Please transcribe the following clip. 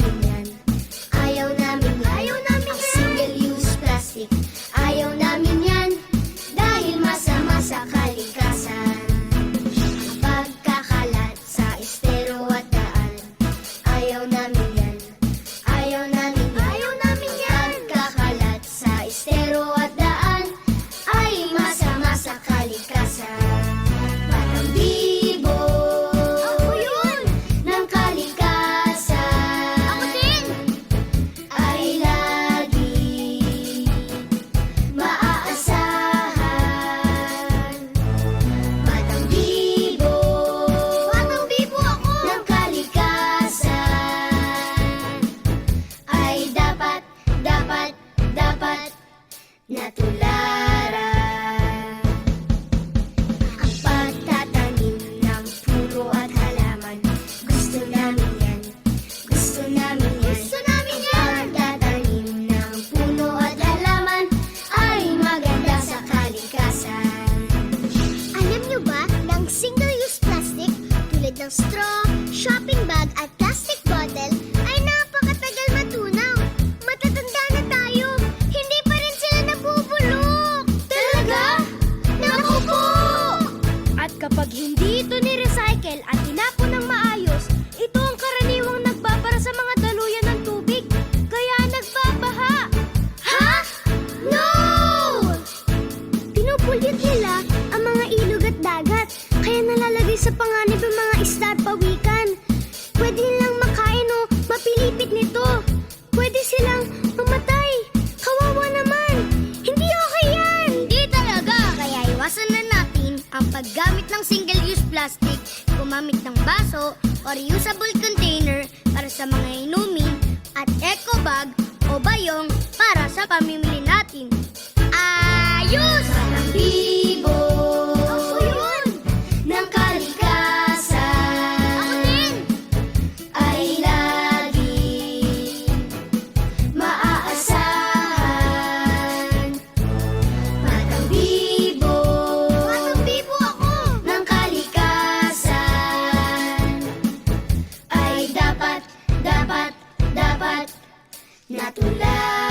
namin yan. Ayaw namin yan. Ayaw namin yan. Single-use plastic. Ayaw namin yan. Dahil masama sa kalikasan. Pagkakalat sa estero at daan. Ayaw namin yan. Ayaw namin yan. Ayaw namin yan. Pagkakalat sa estero at daan ay masama sa kalikasan. Batang bibo, ako yun, ng kalikasan. Ako din. Ay lagi maaasahan. Batang bibo ako, ng kalikasan. Ay dapat natularan. Ang pagtatanim ng puno at halaman, gusto namin yan. Gusto namin yan. Gusto namin yan. Ang pagtatanim ng puno at halaman ay maganda sa kalikasan. Alam nyo ba, ng single-use plastic tulad ng straw, shopping bag at plastic bottle ay napakatagal matunaw. Matatanda na tayo, hindi pa rin sila nabubulok. Talaga? Naku po! At kapag hindi ito ni-recycle at tinapon ng maayos, ito ang karaniwang nagbabara sa mga daluyan ng tubig. Kaya nagbabaha. Ha? No! Pinupulyot nila ang mga ilog at dagat. Kaya nalalagay sa panganib ang mga isda at pawikan. Pwede nilang makain o mapilipit nito. Pwede silang mamatay. Kawawa naman. Hindi okay yan. Hindi talaga. Kaya iwasan na natin ang paggamit ng single-use plastic. Gumamit ng baso o reusable container para sa mga inumin at eco bag o bayong para sa pamimili natin. Ayos! Batang bibo, ako yun, ng kalikasan. Ako din. Ay lagi maaasahan. Batang bibo ako, ng kalikasan. Ay dapat natularan.